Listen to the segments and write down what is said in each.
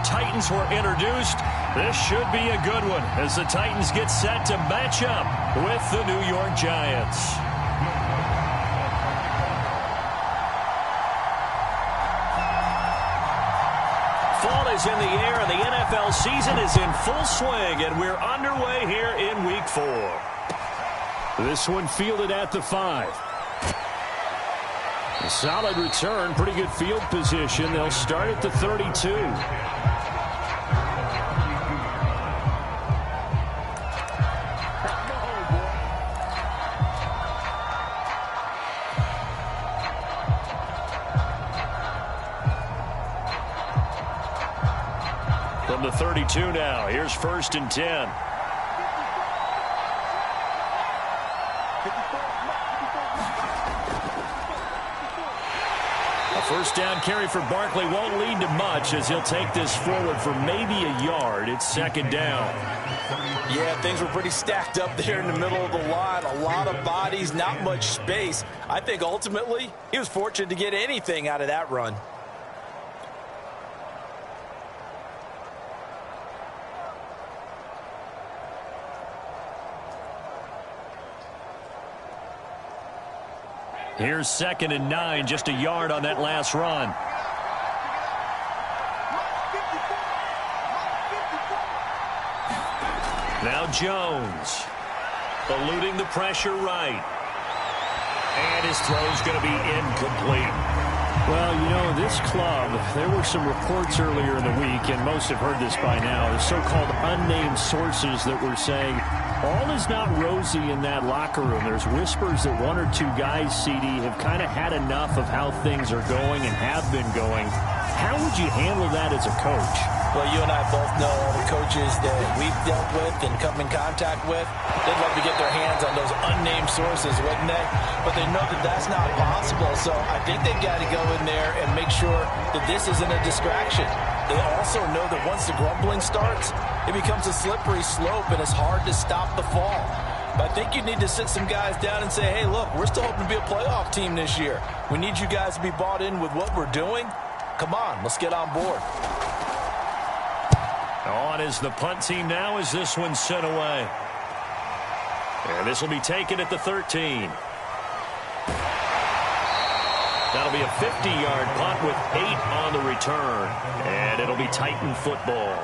Titans were introduced. This should be a good one as the Titans get set to match up with the New York Giants. Fall is in the air and the NFL season is in full swing, and we're underway here in Week 4. This one fielded at the 5. A solid return, pretty good field position. They'll start at the 32. From the 32 now, here's 1st and 10. First down carry for Barkley won't lead to much as he'll take this forward for maybe a yard. It's 2nd down. Yeah, things were pretty stacked up there in the middle of the line. A lot of bodies, not much space. I think ultimately he was fortunate to get anything out of that run. Here's 2nd and 9, just a yard on that last run. Now Jones, eluding the pressure right. And his throw's going to be incomplete. Well, you know, this club, there were some reports earlier in the week, and most have heard this by now, the so-called unnamed sources that were saying all is not rosy in that locker room. There's whispers that 1 or 2 guys, CD, have kind of had enough of how things are going and have been going. How would you handle that as a coach? Well, you and I both know all the coaches that we've dealt with and come in contact with. They'd love to get their hands on those unnamed sources, wouldn't they? But they know that that's not possible. So I think they've got to go in there and make sure that this isn't a distraction. They also know that once the grumbling starts, it becomes a slippery slope and it's hard to stop the fall. But I think you need to sit some guys down and say, hey, look, we're still hoping to be a playoff team this year. We need you guys to be bought in with what we're doing. Come on, let's get on board. On is the punt team now as this one's sent away. And this will be taken at the 13. That'll be a 50-yard punt with 8 on the return. And it'll be Titan football.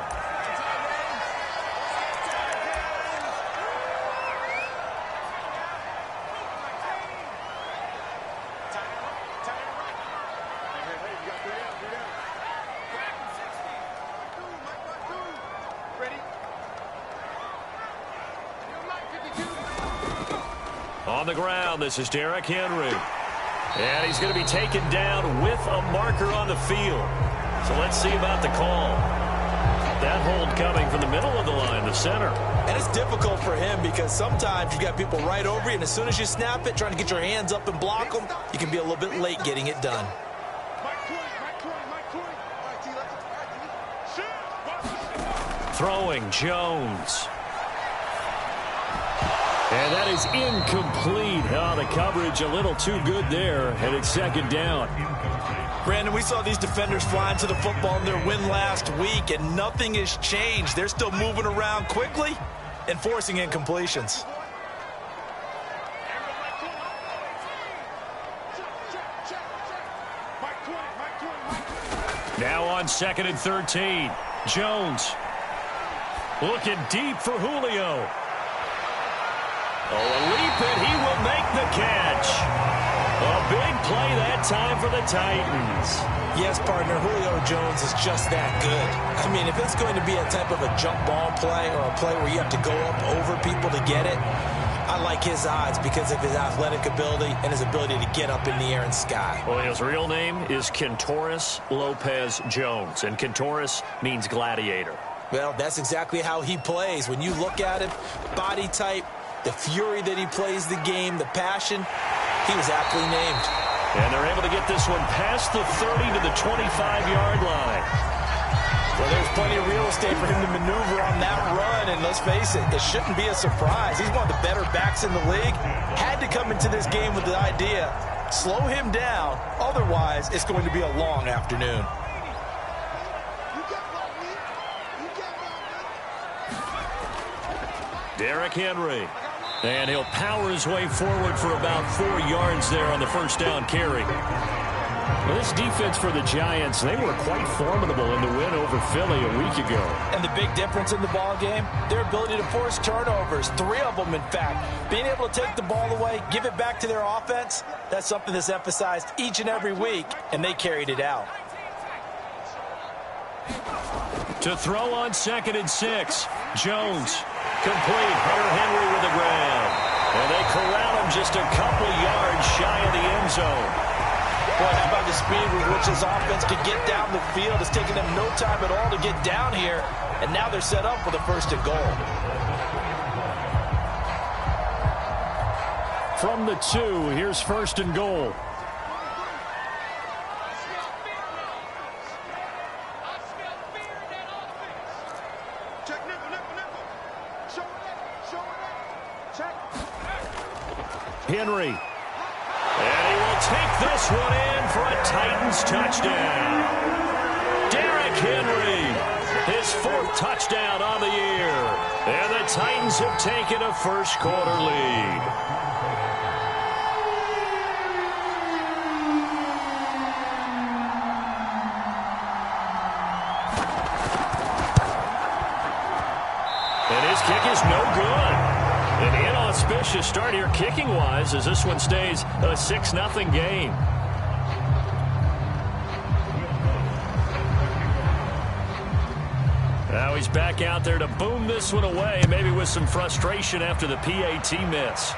On the ground, this is Derrick Henry. And he's going to be taken down with a marker on the field. So let's see about the call. That hold coming from the middle of the line, the center. And it's difficult for him because sometimes you got people right over you, and as soon as you snap it, trying to get your hands up and block them, you can be a little bit late getting it done. Throwing Jones. And that is incomplete. Oh, the coverage a little too good there, and it's 2nd down. Brandon, we saw these defenders flying to the football in their win last week, and nothing has changed. They're still moving around quickly and forcing incompletions. Now on 2nd and 13. Jones looking deep for Julio. Oh, a leap, and he will make the catch. A big play that time for the Titans. Yes, partner, Julio Jones is just that good. I mean, if it's going to be a type of a jump ball play or a play where you have to go up over people to get it, I like his odds because of his athletic ability and his ability to get up in the air and sky. Well, his real name is Kentoris Lopez Jones, and Kentoris means gladiator. Well, that's exactly how he plays. When you look at him, body type, the fury that he plays the game, the passion, he was aptly named. And they're able to get this one past the 30 to the 25-yard line. Well, there's plenty of real estate for him to maneuver on that run, and let's face it, it shouldn't be a surprise. He's one of the better backs in the league. Had to come into this game with the idea, slow him down, otherwise it's going to be a long afternoon. Derrick Henry. And he'll power his way forward for about 4 yards there on the first down carry. Well, this defense for the Giants, they were quite formidable in the win over Philly a week ago. And the big difference in the ball game, their ability to force turnovers, 3 of them in fact. Being able to take the ball away, give it back to their offense, that's something that's emphasized each and every week, and they carried it out. To throw on 2nd and 6. Jones. Complete. Hunter Henry with the grab. And they corral him just a couple yards shy of the end zone. Boy, how about the speed with which this offense could get down the field? It's taken them no time at all to get down here. And now they're set up for the 1st and goal. From the 2, here's 1st and goal. Henry. And he will take this one in for a Titans touchdown. Derrick Henry, his 4th touchdown on the year. And the Titans have taken a first-quarter lead. And his kick is no good. An inauspicious start here kicking-wise as this one stays a 6-0 game. Now he's back out there to boom this one away, maybe with some frustration after the PAT miss.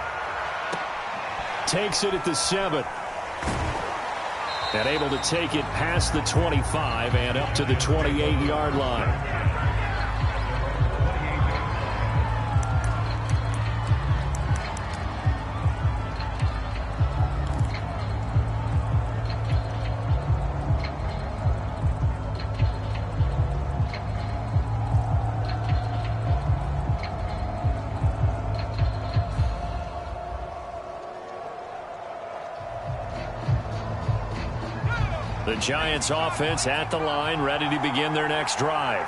Takes it at the 7. And able to take it past the 25 and up to the 28-yard line. The Giants offense at the line, ready to begin their next drive.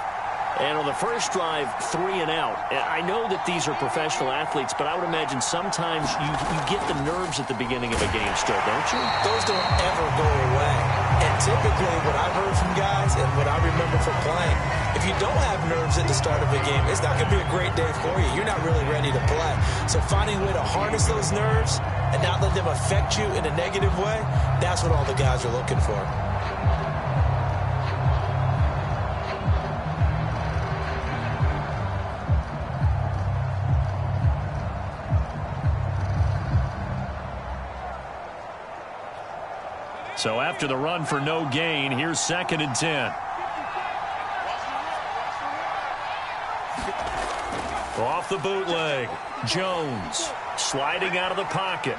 And on the first drive, 3 and out. I know that these are professional athletes, but I would imagine sometimes you get the nerves at the beginning of a game still, don't you? Those don't ever go away. And typically what I've heard from guys and what I remember from playing, if you don't have nerves at the start of a game, it's not going to be a great day for you. You're not really ready to play. So finding a way to harness those nerves and not let them affect you in a negative way, that's what all the guys are looking for. So after the run for no gain, here's 2nd and 10. Off the bootleg. Jones sliding out of the pocket.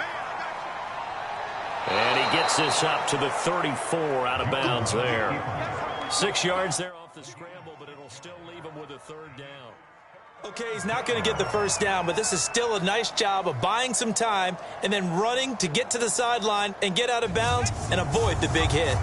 And he gets this up to the 34 out of bounds there. 6 yards there off the scramble, but it'll still leave him with a 3rd down. Okay, he's not going to get the first down, but this is still a nice job of buying some time and then running to get to the sideline and get out of bounds and avoid the big hit.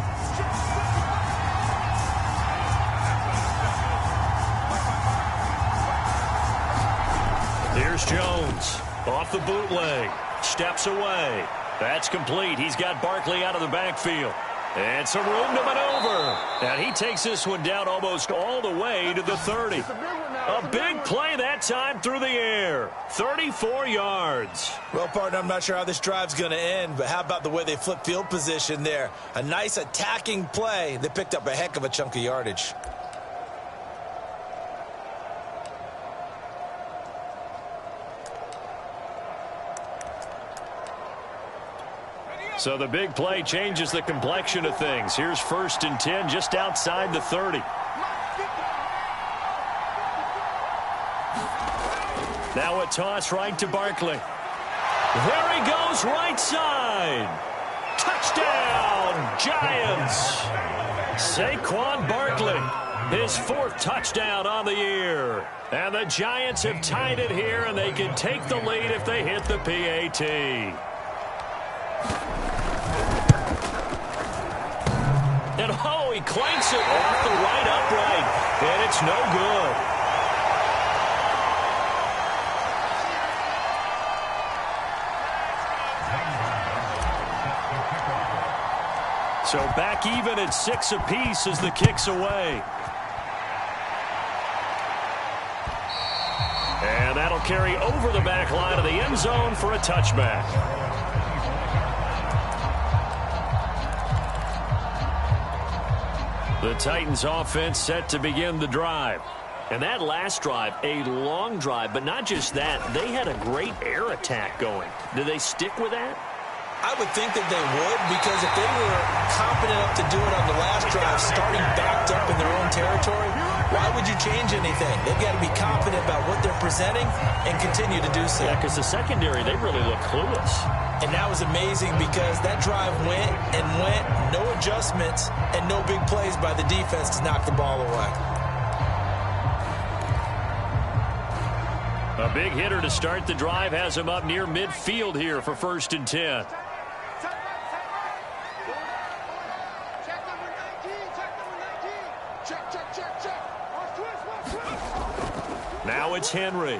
Here's Jones off the bootleg, steps away. That's complete. He's got Barkley out of the backfield. And some room to maneuver. And he takes this one down almost all the way to the 30. A big play that time through the air. 34 yards. Well, partner, I'm not sure how this drive's going to end, but how about the way they flip field position there? A nice attacking play. They picked up a heck of a chunk of yardage. So the big play changes the complexion of things. Here's 1st and 10 just outside the 30. Now a toss right to Barkley. There he goes, right side. Touchdown, Giants. Saquon Barkley, his 4th touchdown on the year. And the Giants have tied it here, and they can take the lead if they hit the PAT. And oh, he clanks it off the right upright, and it's no good. So back even at 6 apiece as the kick's away. And that'll carry over the back line of the end zone for a touchback. The Titans offense set to begin the drive. And that last drive, a long drive, but not just that. They had a great air attack going. Do they stick with that? I would think that they would, because if they were confident enough to do it on the last drive, starting backed up in their own territory, why would you change anything? They've got to be confident about what they're presenting and continue to do so. Yeah, because the secondary, they really look clueless. And that was amazing because that drive went and went, no adjustments, and no big plays by the defense to knock the ball away. A big hitter to start the drive has him up near midfield here for 1st and 10. Now it's Henry.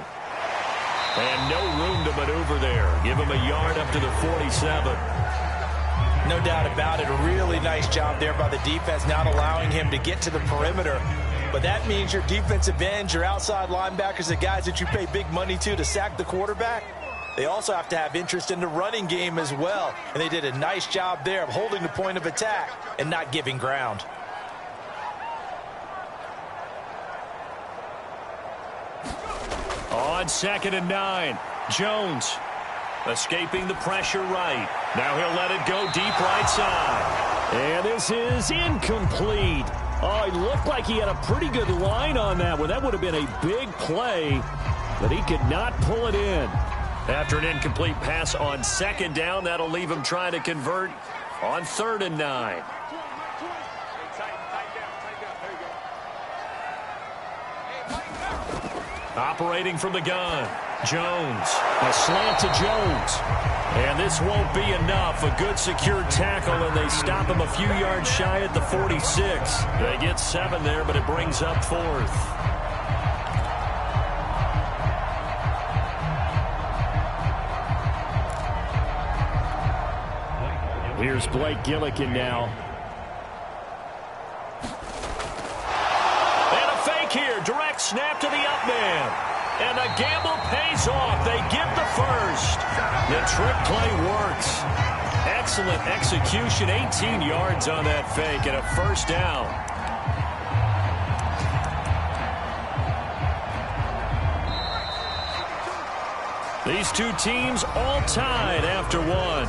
And no room to maneuver there. Give him a yard up to the 47. No doubt about it. A really nice job there by the defense, not allowing him to get to the perimeter. But that means your defensive ends, your outside linebackers, the guys that you pay big money to sack the quarterback, they also have to have interest in the running game as well. And they did a nice job there of holding the point of attack and not giving ground. On 2nd and 9, Jones escaping the pressure right. Now he'll let it go deep right side. And this is incomplete. Oh, it looked like he had a pretty good line on that one. That would have been a big play, but he could not pull it in. After an incomplete pass on 2nd down, that'll leave him trying to convert on 3rd and 9. Operating from the gun, Jones. A slant to Jones. And this won't be enough. A good secure tackle, and they stop him a few yards shy at the 46. They get 7 there, but it brings up 4th. Here's Blake Gillikin now. And a fake here. Direct snap to the up man. And the gamble pays off. They get the first. The trick play works. Excellent execution. 18 yards on that fake and a 1st down. These two teams all tied after 1.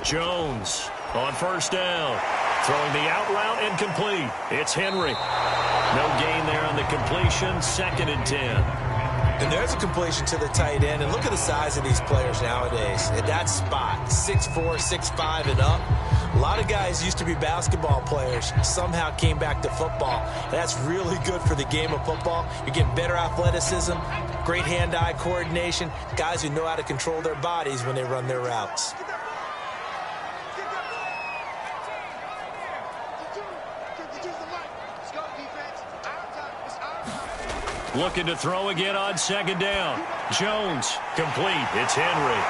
Jones on 1st down. Throwing the out route incomplete. It's Henry. No gain there on the completion. 2nd and 10. And there's a completion to the tight end. And look at the size of these players nowadays. At that spot, 6'4", 6'5", and up. A lot of guys used to be basketball players. Somehow came back to football. And that's really good for the game of football. You're getting better athleticism, great hand-eye coordination, guys who know how to control their bodies when they run their routes. Looking to throw again on 2nd down. Jones, complete. It's Henry.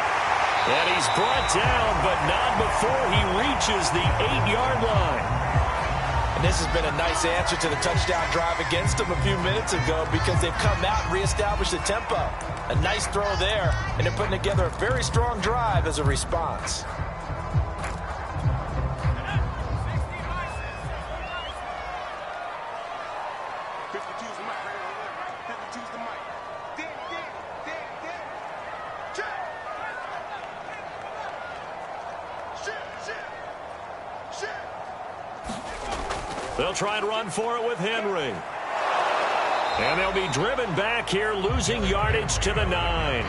And he's brought down, but not before he reaches the 8-yard line. And this has been a nice answer to the touchdown drive against them a few minutes ago because they've come out and reestablished the tempo. A nice throw there, and they're putting together a very strong drive as a response. They'll try and run for it with Henry. And they'll be driven back here, losing yardage to the 9.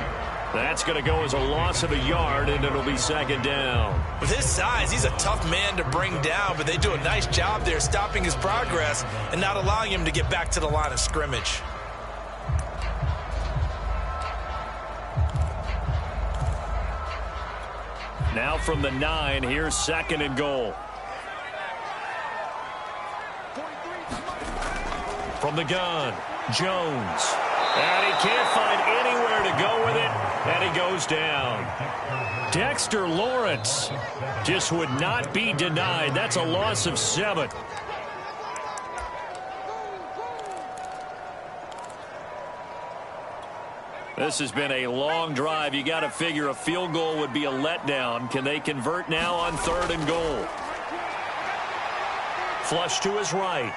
That's going to go as a loss of a yard, and it'll be second down. With his size, he's a tough man to bring down, but they do a nice job there stopping his progress and not allowing him to get back to the line of scrimmage. Now from the 9, here's second and goal. From the gun, Jones. And he can't find anywhere to go with it, and he goes down. Dexter Lawrence just would not be denied. That's a loss of 7. This has been a long drive. You got to figure a field goal would be a letdown. Can they convert now on 3rd and goal? Flush to his right.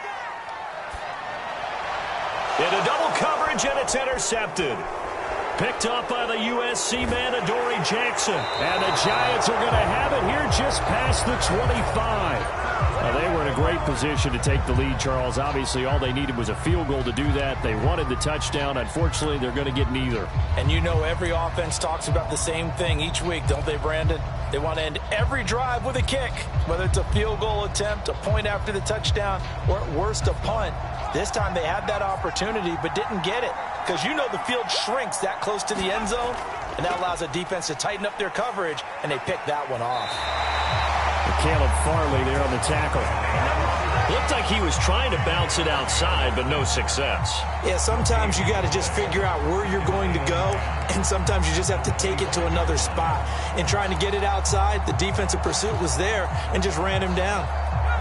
Into double coverage, and it's intercepted. Picked up by the USC man, Adoree Jackson. And the Giants are going to have it here just past the 25. They were in a great position to take the lead, Charles. Obviously, all they needed was a field goal to do that. They wanted the touchdown. Unfortunately, they're going to get neither. And you know every offense talks about the same thing each week, don't they, Brandon? They want to end every drive with a kick, whether it's a field goal attempt, a point after the touchdown, or at worst, a punt. This time they had that opportunity but didn't get it because you know the field shrinks that close to the end zone, and that allows a defense to tighten up their coverage, and they picked that one off. Caleb Farley there on the tackle. Looked like he was trying to bounce it outside, but no success. Yeah, sometimes you got to just figure out where you're going to go, and sometimes you just have to take it to another spot. In trying to get it outside, the defensive pursuit was there and just ran him down.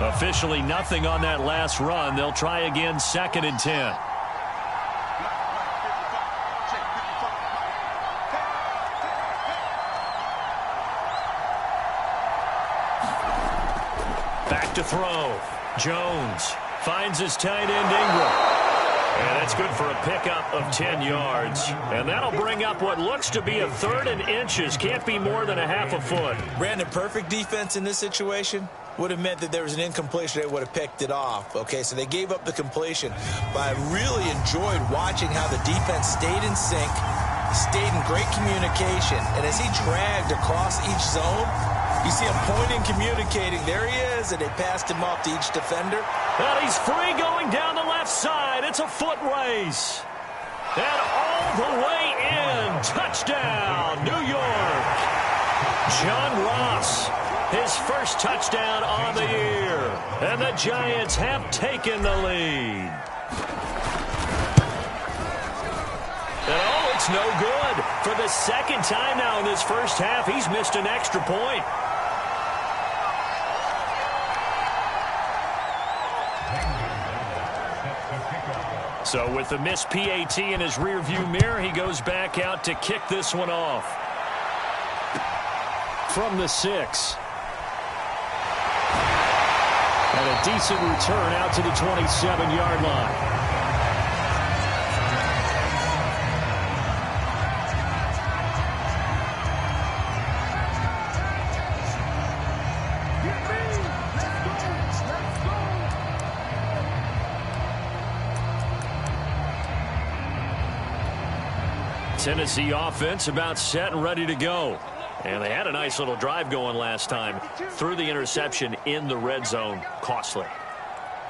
Officially nothing on that last run. They'll try again, 2nd and 10. Back to throw. Jones finds his tight end Ingram. And that's good for a pickup of 10 yards. And that'll bring up what looks to be a 3rd and inches. Can't be more than a half a foot. Brandon, perfect defense in this situation would have meant that there was an incompletion. They would have picked it off. Okay, so they gave up the completion. But I really enjoyed watching how the defense stayed in sync, stayed in great communication. And as he dragged across each zone, you see him pointing, communicating. There he is, and they passed him off to each defender. And he's free going down the left side. It's a foot race. And all the way in. Touchdown, New York. John Ross, his first touchdown on the year. And the Giants have taken the lead. And oh, it's no good. For the second time now in this first half, he's missed an extra point. So with the missed PAT in his rearview mirror, he goes back out to kick this one off. From the 6. And a decent return out to the 27-yard line. Tennessee offense about set and ready to go. And they had a nice little drive going last time. Threw the interception in the red zone. Costly.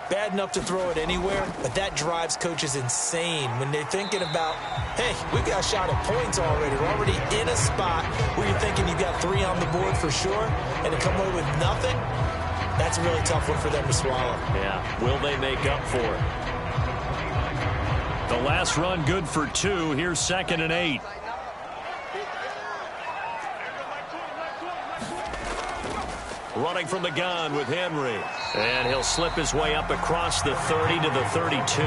Bad enough to throw it anywhere, but that drives coaches insane when they're thinking about, hey, we got a shot at points already. We're already in a spot where you're thinking you've got 3 on the board for sure, and to come away with nothing, that's a really tough one for them to swallow. Yeah, will they make up for it? The last run good for 2. Here's 2nd and 8. Running from the gun with Henry. And he'll slip his way up across the 30 to the 32.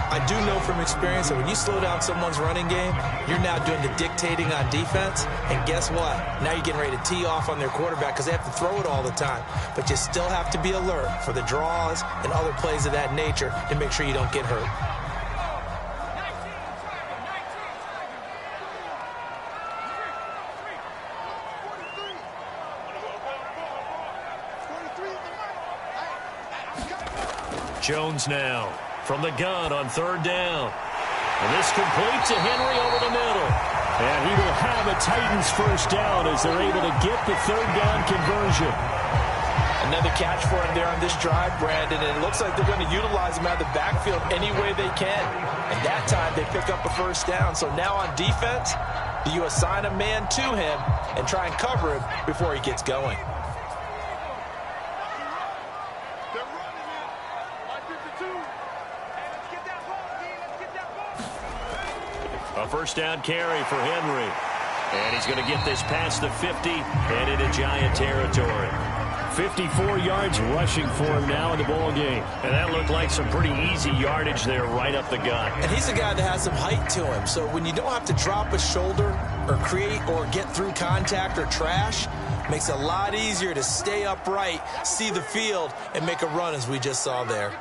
I do know from experience that when you slow down someone's running game, you're now doing the dictating on defense. And guess what? Now you're getting ready to tee off on their quarterback because they have to throw it all the time. But you still have to be alert for the draws and other plays of that nature to make sure you don't get hurt. Jones now from the gun on third down. And this complete to Henry over the middle. And he will have a Titans first down as they're able to get the third down conversion. Another catch for him there on this drive, Brandon, and it looks like they're going to utilize him out of the backfield any way they can. And that time they pick up a first down. So now on defense, do you assign a man to him and try and cover him before he gets going? A first down carry for Henry. And he's going to get this past the 50 and into Giant territory. 54 yards rushing for him now in the ball game. And that looked like some pretty easy yardage there right up the gut. And he's a guy that has some height to him. So when you don't have to drop a shoulder or create or get through contact or trash, makes it a lot easier to stay upright, see the field, and make a run as we just saw there.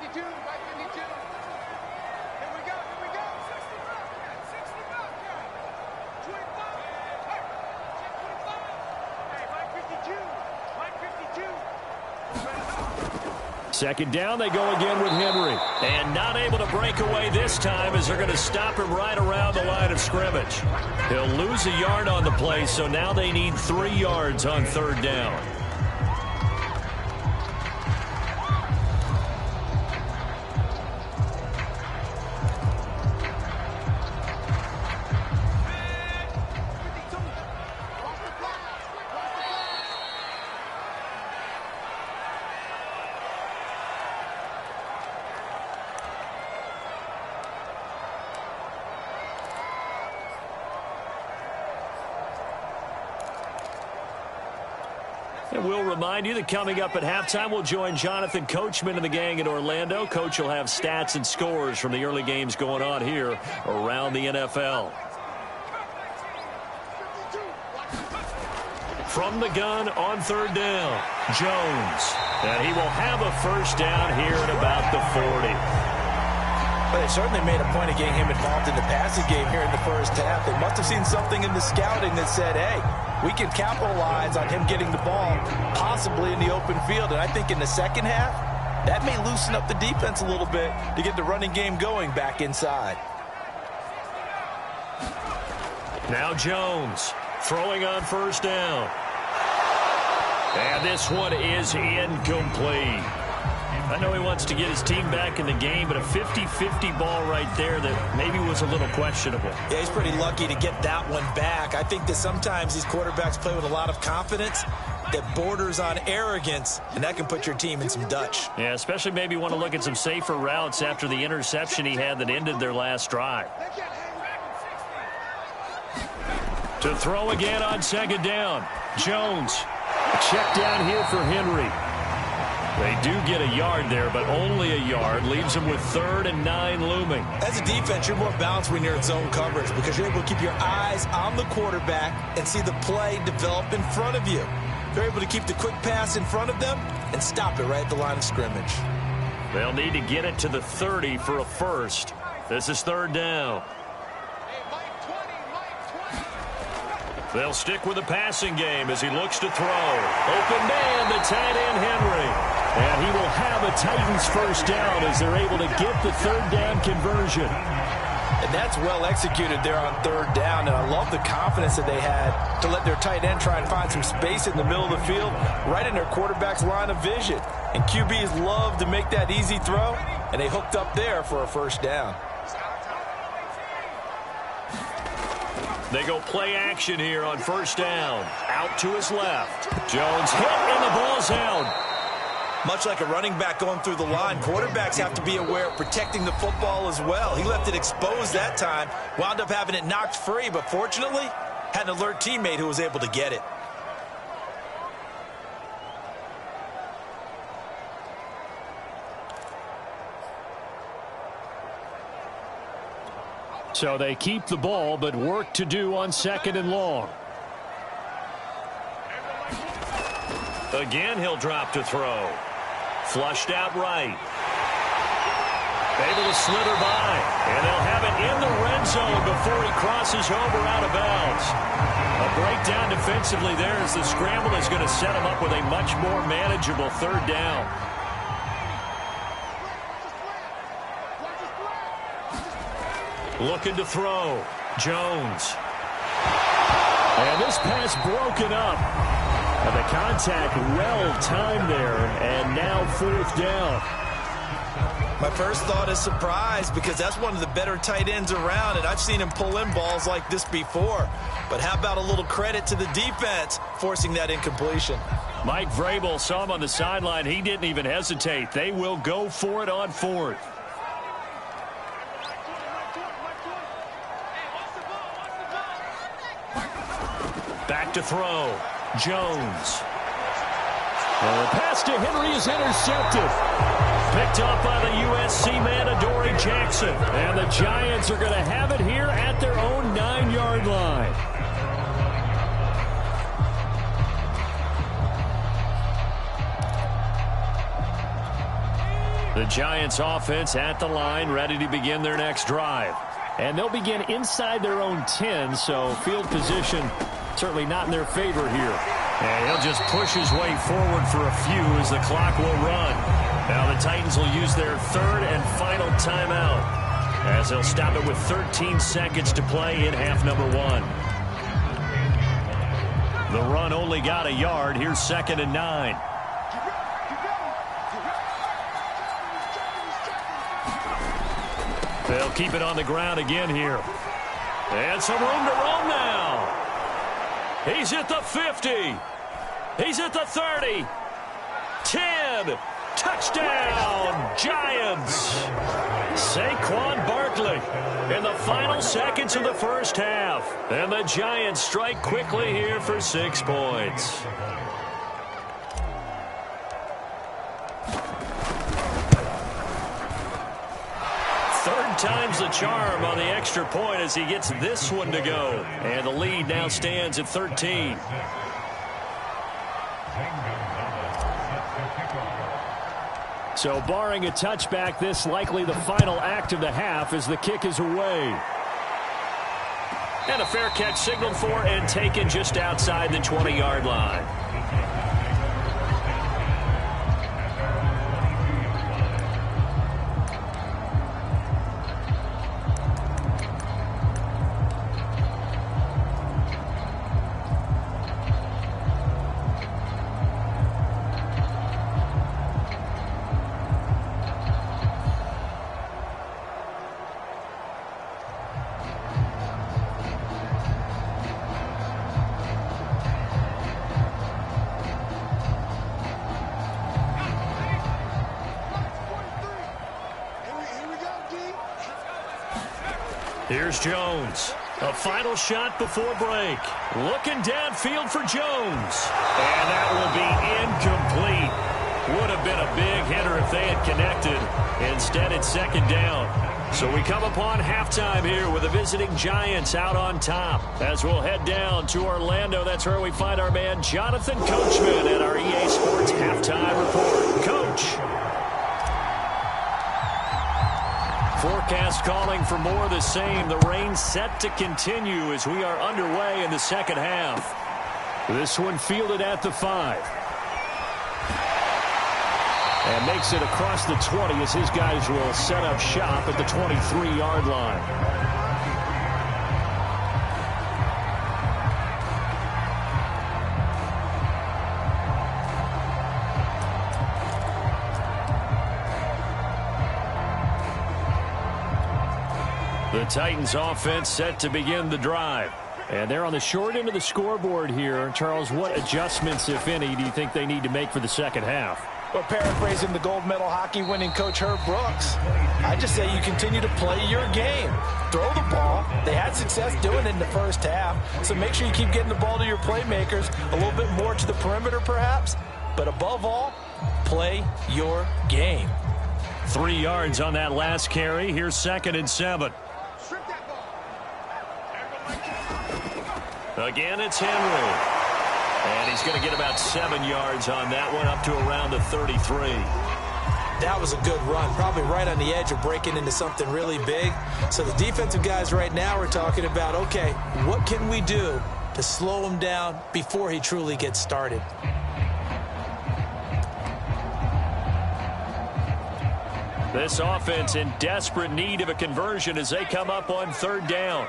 Second down, they go again with Henry. And not able to break away this time as they're going to stop him right around the line of scrimmage. He'll lose a yard on the play, so now they need 3 yards on third down. And we'll remind you that coming up at halftime, we'll join Jonathan Coachman and the gang in Orlando. Coach will have stats and scores from the early games going on here around the NFL. From the gun on third down, Jones. And he will have a first down here at about the 40. But they certainly made a point of getting him involved in the passing game here in the first half. They must have seen something in the scouting that said, hey, we can capitalize on him getting the ball possibly in the open field. And I think in the second half, that may loosen up the defense a little bit to get the running game going back inside. Now Jones throwing on first down. And this one is incomplete. I know he wants to get his team back in the game, but a 50-50 ball right there that maybe was a little questionable. Yeah, he's pretty lucky to get that one back. I think that sometimes these quarterbacks play with a lot of confidence that borders on arrogance, and that can put your team in some Dutch. Yeah, especially maybe want to look at some safer routes after the interception he had that ended their last drive. To throw again on second down, Jones. A check down here for Henry. They do get a yard there, but only a yard. Leaves them with 3rd and 9 looming. As a defense, you're more balanced when you're in zone coverage because you're able to keep your eyes on the quarterback and see the play develop in front of you. They're able to keep the quick pass in front of them and stop it right at the line of scrimmage. They'll need to get it to the 30 for a first. This is 3rd down. They'll stick with the passing game as he looks to throw. Open man, the tight end Henry. And he will have a Titans first down as they're able to get the 3rd down conversion. And that's well executed there on 3rd down. And I love the confidence that they had to let their tight end try and find some space in the middle of the field, right in their quarterback's line of vision. And QBs love to make that easy throw, and they hooked up there for a first down. They go play action here on first down. Out to his left. Jones hit, and the ball's out. Much like a running back going through the line, quarterbacks have to be aware of protecting the football as well. He left it exposed that time, wound up having it knocked free, but fortunately, had an alert teammate who was able to get it. So they keep the ball, but work to do on 2nd and long. Again, he'll drop to throw. Flushed out right. Able to slither by. And they'll have it in the red zone before he crosses over out of bounds. A breakdown defensively there as the scramble is going to set him up with a much more manageable 3rd down. Looking to throw. Jones. And this pass broken up. And the contact well timed there. And now 4th down. My first thought is surprise, because that's one of the better tight ends around, and I've seen him pull in balls like this before. But how about a little credit to the defense forcing that incompletion? Mike Vrabel saw him on the sideline. He didn't even hesitate. They will go for it on 4th. Back to throw. Jones. And the pass to Henry is intercepted. Picked up by the USC man, Adoree Jackson. And the Giants are going to have it here at their own 9-yard line. The Giants offense at the line, ready to begin their next drive. And they'll begin inside their own 10, so field position certainly not in their favor here. And he'll just push his way forward for a few as the clock will run. Now the Titans will use their 3rd and final timeout, as they'll stop it with 13 seconds to play in half number 1. The run only got a yard. Here's 2nd and 9. They'll keep it on the ground again here. And some room to run now. He's at the 50. He's at the 30. 10. Touchdown, Giants. Saquon Barkley in the final seconds of the first half. And the Giants strike quickly here for 6 points. Third time's the charm on the extra point as he gets this one to go. And the lead now stands at 13. So barring a touchback, this likely the final act of the half as the kick is away. And a fair catch signaled for and taken just outside the 20-yard line. Here's Jones. A final shot before break. Looking downfield for Jones. And that will be incomplete. Would have been a big hitter if they had connected. Instead, it's 2nd down. So we come upon halftime here with the visiting Giants out on top. As we'll head down to Orlando, that's where we find our man Jonathan Coachman at our EA Sports Halftime Report. Coach. Forecast calling for more of the same. The rain set to continue as we are underway in the second half. This one fielded at the 5. And makes it across the 20 as his guys will set up shop at the 23-yard line. The Titans offense set to begin the drive. And they're on the short end of the scoreboard here. Charles, what adjustments, if any, do you think they need to make for the second half? Well, paraphrasing the gold medal hockey winning coach Herb Brooks, I just say you continue to play your game. Throw the ball. They had success doing it in the first half, so make sure you keep getting the ball to your playmakers, a little bit more to the perimeter perhaps, but above all, play your game. 3 yards on that last carry. Here's 2nd and 7. Again, it's Henry. And he's going to get about 7 yards on that one, up to around the 33. That was a good run, probably right on the edge of breaking into something really big. So the defensive guys right now are talking about, okay, what can we do to slow him down before he truly gets started? This offense in desperate need of a conversion as they come up on 3rd down.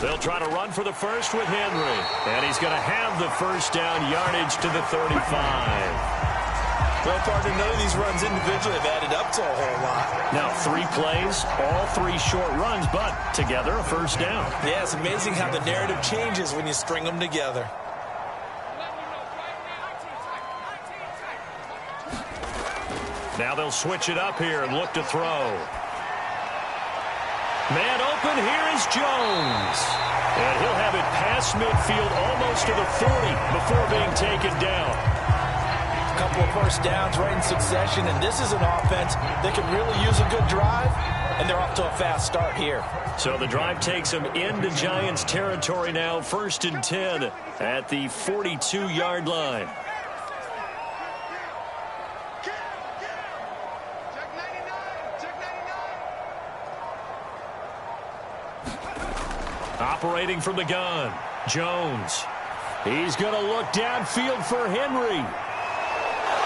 They'll try to run for the first with Henry. And he's going to have the first down yardage to the 35. Well, partner, none of these runs individually have added up to a whole lot. Now 3 plays, all 3 short runs, but together a first down. Yeah, it's amazing how the narrative changes when you string them together. Now they'll switch it up here and look to throw. Man open, here is Jones. And he'll have it past midfield almost to the 40 before being taken down. A couple of first downs right in succession, and this is an offense that could really use a good drive, and they're off to a fast start here. So the drive takes them into Giants territory now, 1st and 10 at the 42-yard line. Operating from the gun, Jones. He's going to look downfield for Henry.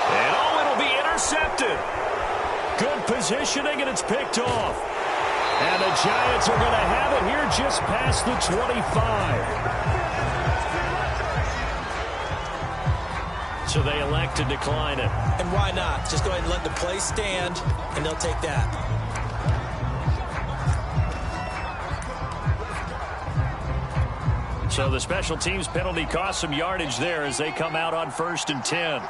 And it'll be intercepted. Good positioning, and it's picked off. And the Giants are going to have it here just past the 25. So they elect to decline it. And why not? Just go ahead and let the play stand, and they'll take that. So the special teams penalty cost some yardage there as they come out on 1st and 10.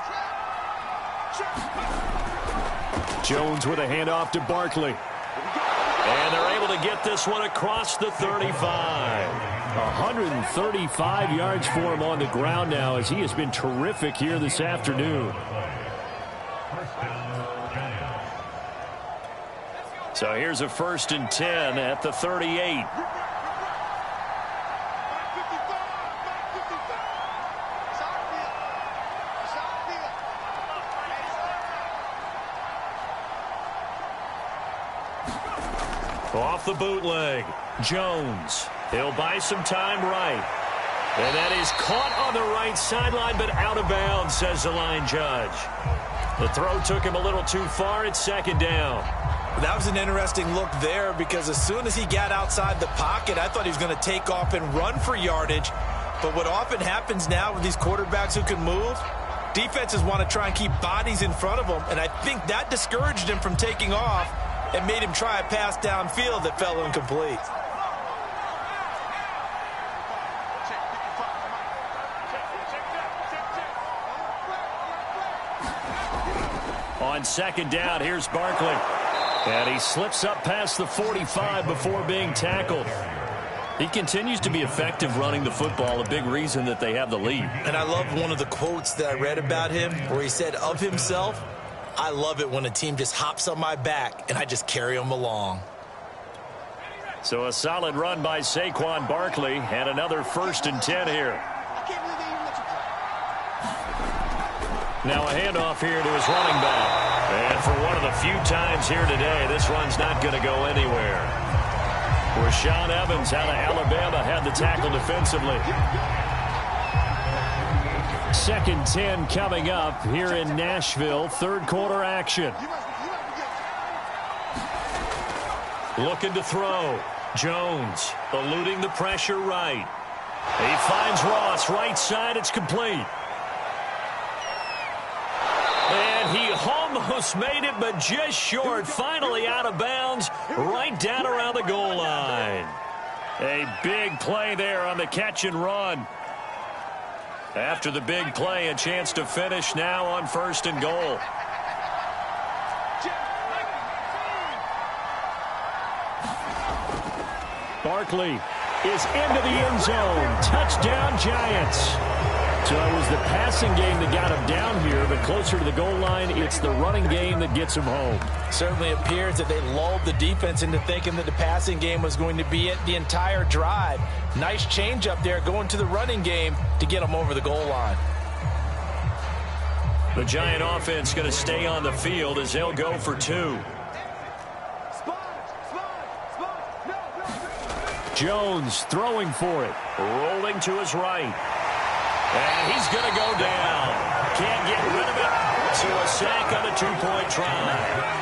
Jones with a handoff to Barkley. And they're able to get this one across the 35. 135 yards for him on the ground now as he has been terrific here this afternoon. So here's a 1st and 10 at the 38. Off the bootleg, Jones. He'll buy some time right. And that is caught on the right sideline, but out of bounds, says the line judge. The throw took him a little too far. It's 2nd down. That was an interesting look there because as soon as he got outside the pocket, I thought he was going to take off and run for yardage. But what often happens now with these quarterbacks who can move, defenses want to try and keep bodies in front of them, and I think that discouraged him from taking off and made him try a pass downfield that fell incomplete. On 2nd down, here's Barkley. And he slips up past the 45 before being tackled. He continues to be effective running the football, a big reason that they have the lead. And I love one of the quotes that I read about him where he said of himself, "I love it when a team just hops on my back and I just carry them along." So a solid run by Saquon Barkley and another 1st and 10 here. Now a handoff here to his running back. And for one of the few times here today, this run's not going to go anywhere. Rashaan Evans out of Alabama had the tackle defensively. 2nd 10 coming up here in Nashville. 3rd quarter action. Looking to throw. Jones eluding the pressure right. He finds Ross right side. It's complete. And he almost made it, but just short. Finally out of bounds, right down around the goal line. A big play there on the catch and run. After the big play, a chance to finish now on 1st and goal. Barkley is into the end zone. Touchdown, Giants. So it was the passing game that got him down here, but closer to the goal line, it's the running game that gets him home. Certainly appears that they lulled the defense into thinking that the passing game was going to be it the entire drive. Nice change up there going to the running game to get them over the goal line. The Giant offense going to stay on the field as they'll go for 2. Jones throwing for it. Rolling to his right. And he's going to go down. Can't get rid of it. to a sack on a two-point try.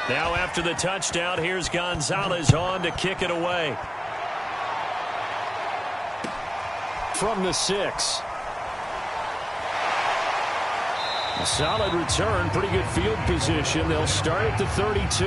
Now after the touchdown, here's Gonzalez on to kick it away. From the 6. A solid return, pretty good field position. They'll start at the 32.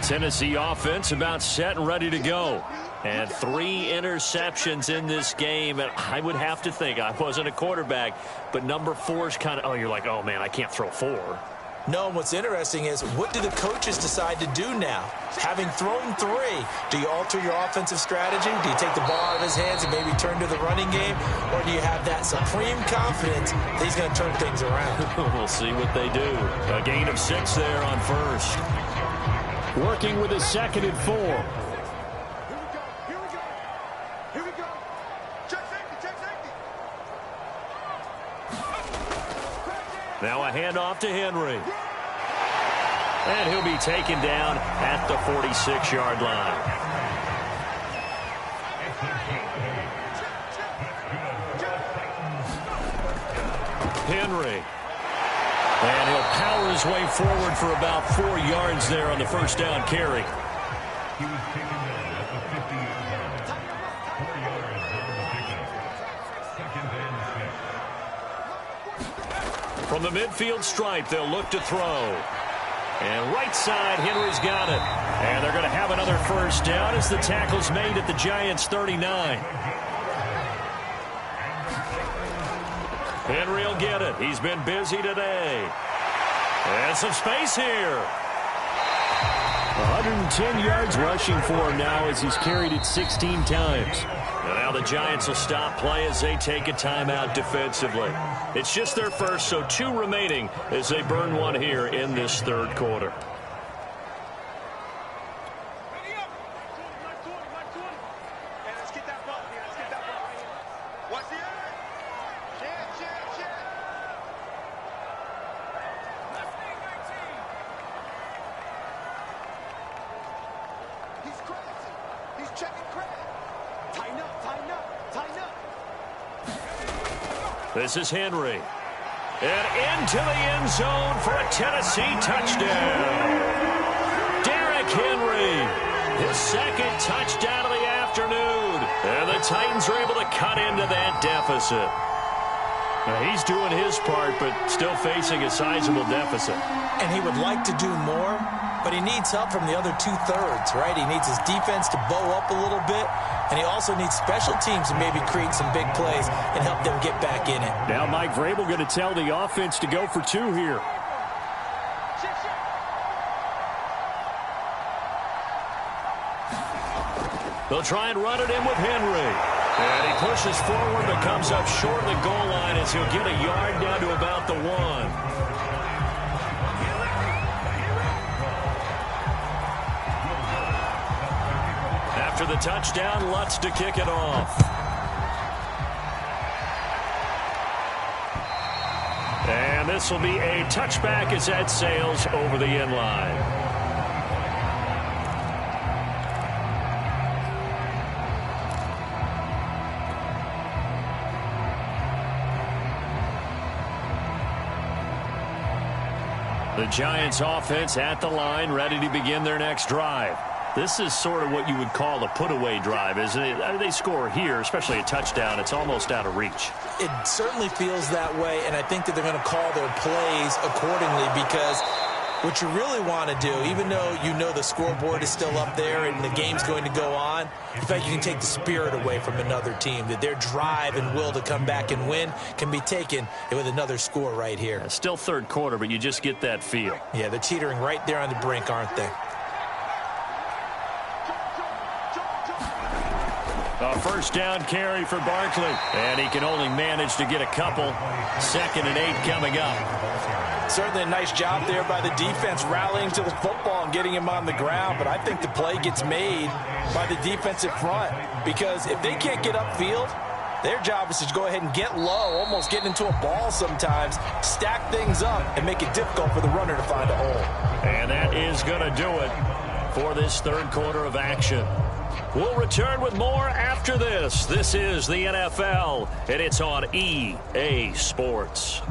Tennessee offense about set and ready to go. And 3 interceptions in this game. And I would have to think, I wasn't a quarterback, but number 4 is kind of, oh, you're like, oh, man, I can't throw 4. No, and what's interesting is, what do the coaches decide to do now? Having thrown 3, do you alter your offensive strategy? Do you take the ball out of his hands and maybe turn to the running game? Or do you have that supreme confidence that he's going to turn things around? We'll see what they do. A gain of 6 there on first. Working with a 2nd and 4. Here we go. Check safety. Now a handoff to Henry. And he'll be taken down at the 46-yard line. Henry. And he'll power his way forward for about 4 yards there on the first down carry. He was taken down at the 50-yard line. 4 yards on the pickup. 2nd and 6. From the midfield stripe, they'll look to throw. And right side, Henry's got it. And they're going to have another first down as the tackle's made at the Giants' 39. Henry will get it. He's been busy today. And some space here. 110 yards rushing for him now as he's carried it 16 times. And now the Giants will stop play as they take a timeout defensively. It's just their first, so 2 remaining as they burn 1 here in this 3rd quarter. This is Henry. And into the end zone for a Tennessee touchdown. Derrick Henry, his 2nd touchdown of the afternoon. And the Titans are able to cut into that deficit. Now, he's doing his part, but still facing a sizable deficit. And he would like to do more, but he needs help from the other 2/3, right? He needs his defense to bow up a little bit, and he also needs special teams to maybe create some big plays and help them get back in it. Now Mike Vrabel going to tell the offense to go for 2 here. They'll try and run it in with Henry. And he pushes forward but comes up short of the goal line as he'll get a yard down to about the 1. After the touchdown, Lutz to kick it off. And this will be a touchback as that sails over the end line. The Giants offense at the line, ready to begin their next drive. This is sort of what you would call a put-away drive, isn't it? They score here, especially a touchdown. It's almost out of reach. It certainly feels that way, and I think that they're going to call their plays accordingly because what you really want to do, even though you know the scoreboard is still up there and the game's going to go on, in fact, you can take the spirit away from another team, that their drive and will to come back and win can be taken with another score right here. Still 3rd quarter, but you just get that feel. Yeah, they're teetering right there on the brink, aren't they? A first down carry for Barkley. And he can only manage to get a couple. 2nd and 8 coming up. Certainly a nice job there by the defense rallying to the football and getting him on the ground. But I think the play gets made by the defensive front. Because if they can't get upfield, Their job is to go ahead and get low, almost get into a ball sometimes, stack things up, and make it difficult for the runner to find a hole. And that is going to do it for this third quarter of action. We'll return with more after this. This is the NFL, and it's on EA Sports.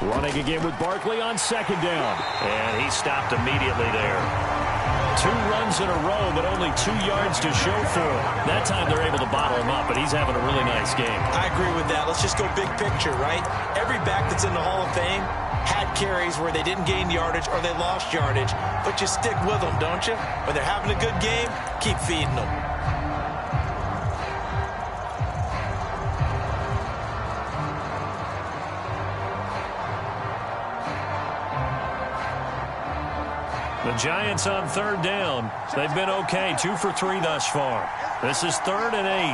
Running again with Barkley on second down. And he stopped immediately there. 2 runs in a row, but only 2 yards to show for him. That time they're able to bottle him up, but he's having a really nice game. I agree with that. Let's just go big picture, right? Every back that's in the Hall of Fame had carries where they didn't gain yardage or they lost yardage, but you stick with them, don't you? When they're having a good game, keep feeding them. The Giants on third down. They've been okay, 2 for 3 thus far. This is 3rd and 8.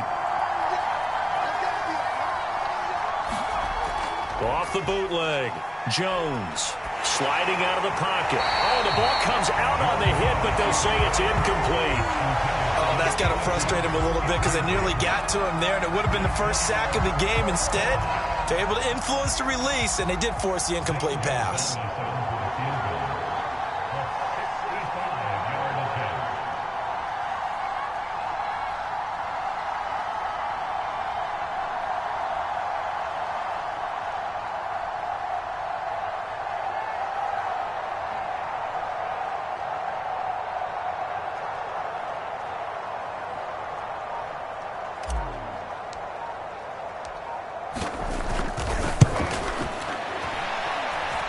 Off the bootleg. Jones sliding out of the pocket. Oh, the ball comes out on the hit, but they'll say it's incomplete. Oh, that's got to frustrate him a little bit because they nearly got to him there, and it would have been the first sack of the game. Instead, they're able to influence the release, and they did force the incomplete pass.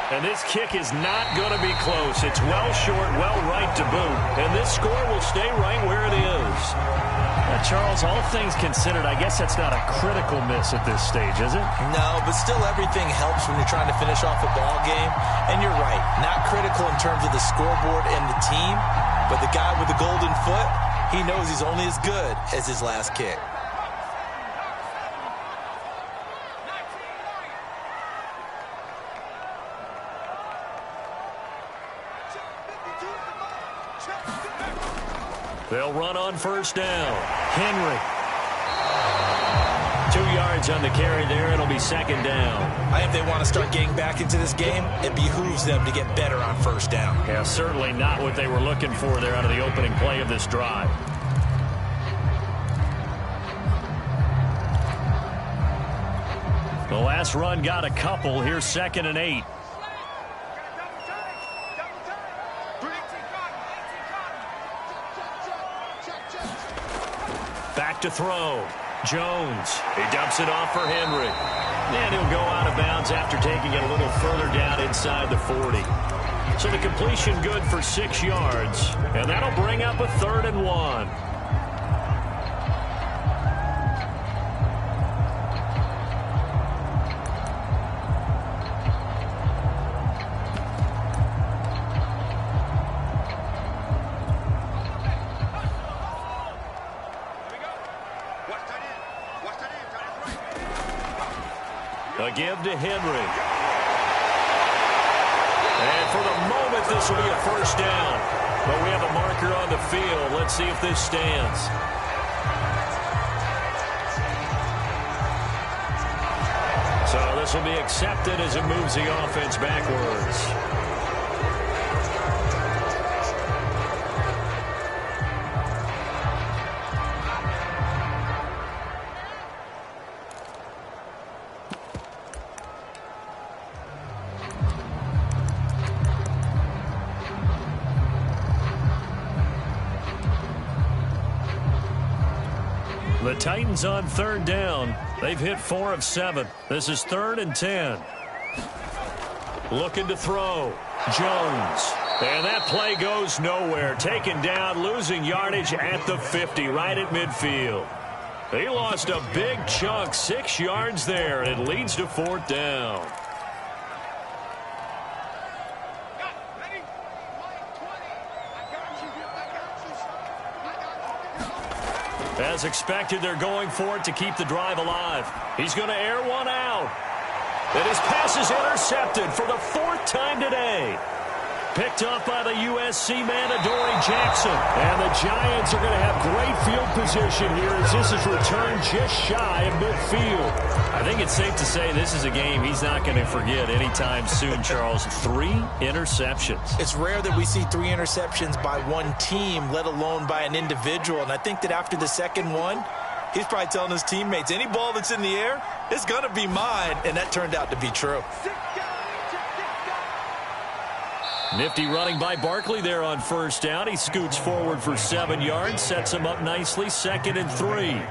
And this kick is not going to be close. It's well short, well right to boot. And this score will stay right where it is. Charles, all things considered, I guess that's not a critical miss at this stage, is it? No, but still everything helps when you're trying to finish off a ball game. And you're right, not critical in terms of the scoreboard and the team, but the guy with the golden foot, he knows he's only as good as his last kick. They'll run on first down. Henry. 2 yards on the carry there. It'll be 2nd down. I think they want to start getting back into this game. It behooves them to get better on first down. Yeah, certainly not what they were looking for there out of the opening play of this drive. The last run got a couple. Here's 2nd and 8. Back to throw. Jones. He dumps it off for Henry. And he'll go out of bounds after taking it a little further down inside the 40. So the completion good for 6 yards. And that'll bring up a 3rd and 1. A give to Henry. And for the moment, this will be a first down. But we have a marker on the field. Let's see if this stands. So this will be accepted as it moves the offense backwards. The Titans on 3rd down. They've hit 4 of 7. This is 3rd and 10. Looking to throw. Jones. And that play goes nowhere. Taken down, losing yardage at the 50, right at midfield. He lost a big chunk, 6 yards there, and it leads to 4th down. As expected, they're going for it to keep the drive alive. He's going to air one out. And his pass is intercepted for the 4th time today. Picked up by the USC man, Adoree Jackson. And the Giants are going to have great field position here as this is returned just shy of midfield. I think it's safe to say this is a game he's not going to forget anytime soon, Charles. 3 interceptions. It's rare that we see 3 interceptions by one team, let alone by an individual. And I think that after the second one, he's probably telling his teammates, any ball that's in the air, it's going to be mine. And that turned out to be true. Nifty running by Barkley there on first down. He scoots forward for 7 yards, sets him up nicely, 2nd and 3.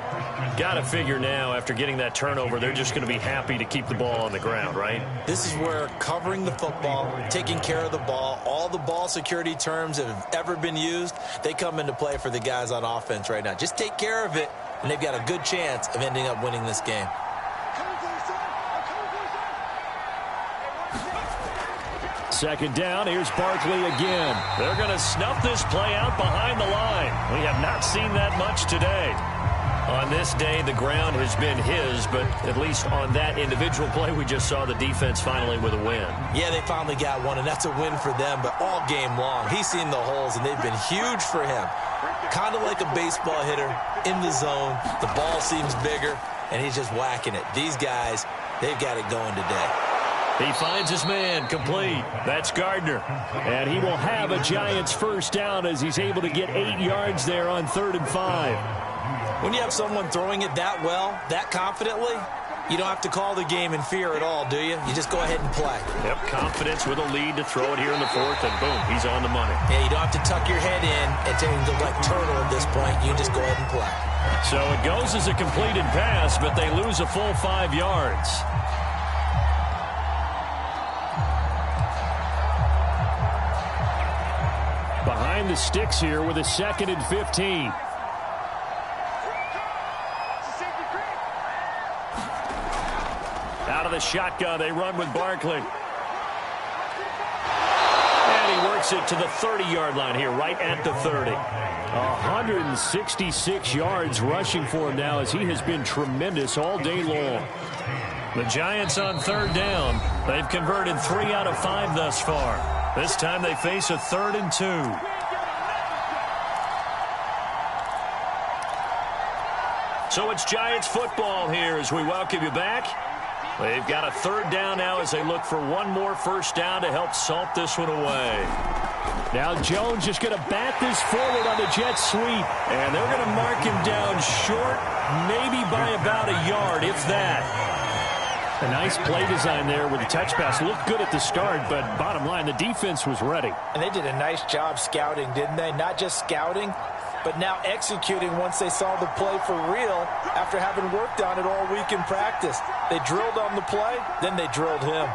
Got to figure now, after getting that turnover, they're just going to be happy to keep the ball on the ground, right? This is where covering the football, taking care of the ball, all the ball security terms that have ever been used, they come into play for the guys on offense right now. Just take care of it, and they've got a good chance of ending up winning this game. Second down, here's Barkley again. They're going to snuff this play out behind the line. We have not seen that much today. On this day, the ground has been his, but at least on that individual play, we just saw the defense finally with a win. Yeah, they finally got one, and that's a win for them, but all game long, he's seen the holes, and they've been huge for him. Kind of like a baseball hitter in the zone. The ball seems bigger, and he's just whacking it. These guys, they've got it going today. He finds his man, complete. That's Gardner. And he will have a Giants first down as he's able to get 8 yards there on 3rd and 5. When you have someone throwing it that well, that confidently, you don't have to call the game in fear at all, do you? You just go ahead and play. Yep, confidence with a lead to throw it here in the 4th, and boom, he's on the money. Yeah, you don't have to tuck your head in and tell him to like turtle at this point. You just go ahead and play. So it goes as a completed pass, but they lose a full 5 yards. Behind the sticks here with a 2nd and 15. Out of the shotgun, they run with Barkley. And he works it to the 30-yard line here, right at the 30. 166 yards rushing for him now as he has been tremendous all day long. The Giants on 3rd down. They've converted 3 out of 5 thus far. This time they face a 3rd and 2. So it's Giants football here as we welcome you back. They've got a 3rd down now as they look for one more first down to help salt this one away. Now Jones just going to bat this forward on the jet sweep. And they're going to mark him down short, maybe by about a yard, if that. A nice play design there with the touch pass. Looked good at the start, but bottom line, the defense was ready. And they did a nice job scouting, didn't they? Not just scouting, but now executing once they saw the play for real after having worked on it all week in practice. They drilled on the play, then they drilled him.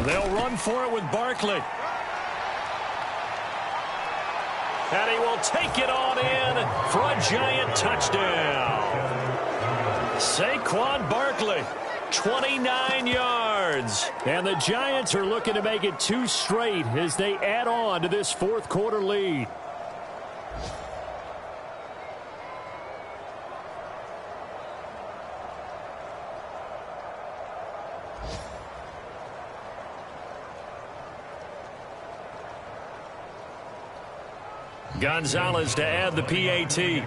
They'll run for it with Barkley. And he will take it on in for a Giant touchdown. Saquon Barkley, 29 yards. And the Giants are looking to make it 2 straight as they add on to this 4th quarter lead. Gonzalez to add the PAT. And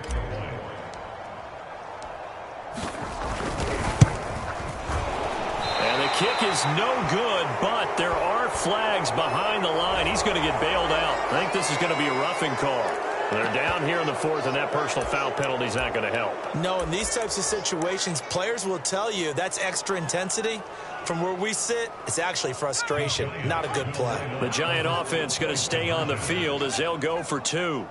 the kick is no good, but there are flags behind the line. He's going to get bailed out. I think this is going to be a roughing call. They're down here in the 4th, and that personal foul penalty is not going to help. No, in these types of situations, players will tell you that's extra intensity. From where we sit, it's actually frustration. Not a good play. The Giant offense going to stay on the field as they'll go for 2.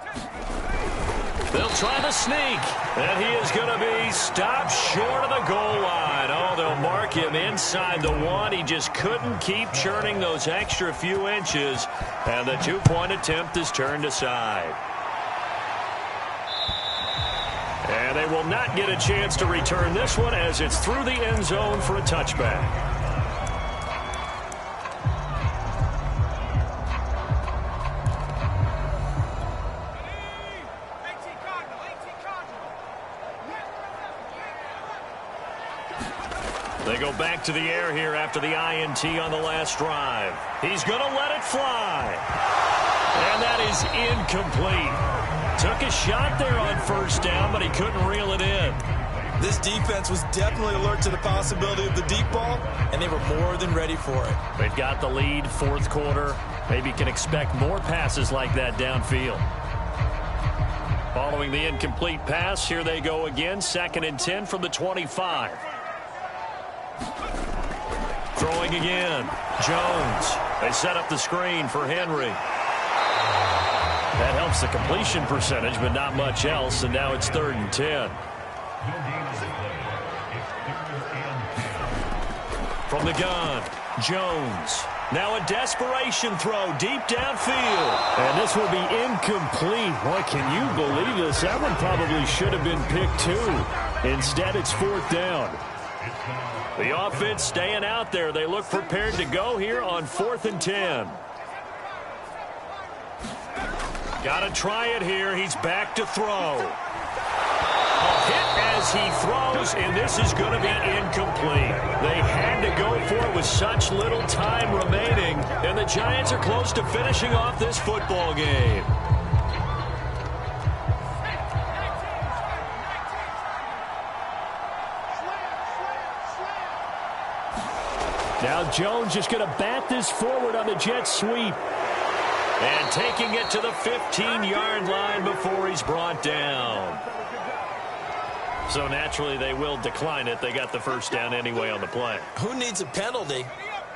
They'll try the sneak. And he is going to be stopped short of the goal line. Oh, they'll mark him inside the 1. He just couldn't keep churning those extra few inches. And the 2-point attempt is turned aside. And they will not get a chance to return this one as it's through the end zone for a touchback. They go back to the air here after the INT on the last drive. He's going to let it fly. And that is incomplete. Took a shot there on first down, but he couldn't reel it in. This defense was definitely alert to the possibility of the deep ball, and they were more than ready for it. They've got the lead, fourth quarter. Maybe can expect more passes like that downfield. Following the incomplete pass, here they go again, 2nd and 10 from the 25. Throwing again. Jones. They set up the screen for Henry. That helps the completion percentage, but not much else, and now it's 3rd and 10. From the gun, Jones. Now a desperation throw deep downfield. And this will be incomplete. Boy, can you believe this? That one probably should have been picked too. Instead, it's 4th down. The offense staying out there. They look prepared to go here on 4th and 10. Got to try it here. He's back to throw. A hit as he throws, and this is going to be incomplete. They had to go for it with such little time remaining, and the Giants are close to finishing off this football game. Now Jones just going to bat this forward on the jet sweep. And taking it to the 15-yard line before he's brought down. So naturally they will decline it. They got the first down anyway on the play. Who needs a penalty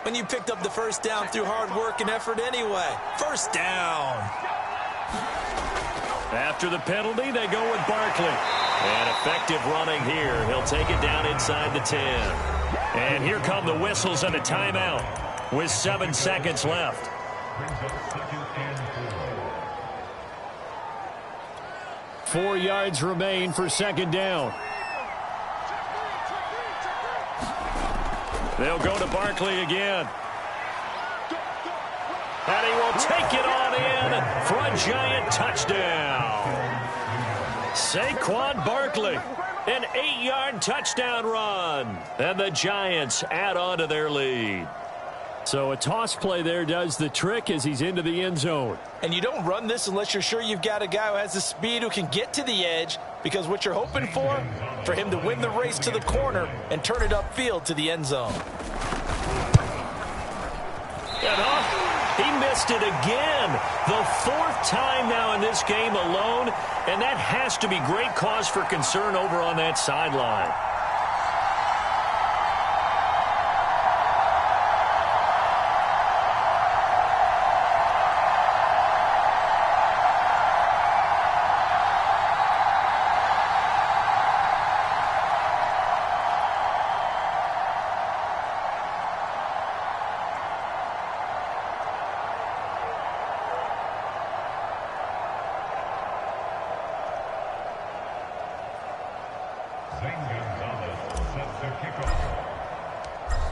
when you picked up the first down through hard work and effort anyway? First down. After the penalty, they go with Barkley. And effective running here. He'll take it down inside the 10. And here come the whistles and a timeout with 7 seconds left. 4 yards remain for 2nd down. They'll go to Barkley again. And he will take it on in for a Giant touchdown. Saquon Barkley, an 8-yard touchdown run. And the Giants add on to their lead. So a toss play there does the trick as he's into the end zone. And you don't run this unless you're sure you've got a guy who has the speed who can get to the edge, because what you're hoping for him to win the race to the corner and turn it upfield to the end zone. He missed it again. The 4th time now in this game alone, and that has to be great cause for concern over on that sideline.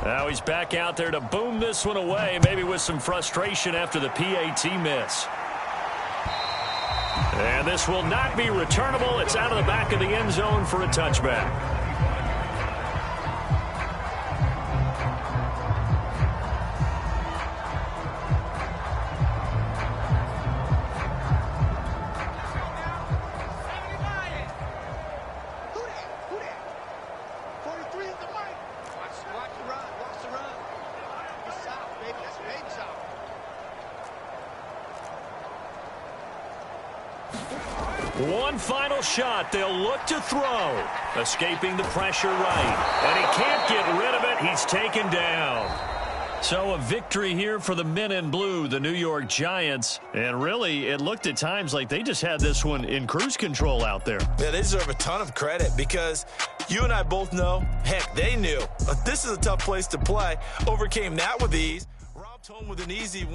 Now he's back out there to boom this one away, maybe with some frustration after the PAT miss. And this will not be returnable. It's out of the back of the end zone for a touchback. One final shot. They'll look to throw. Escaping the pressure right. And he can't get rid of it. He's taken down. So a victory here for the men in blue, the New York Giants. And really, it looked at times like they just had this one in cruise control out there. Yeah, they deserve a ton of credit because you and I both know, heck, they knew. This is a tough place to play. Overcame that with ease. Robbed home with an easy win.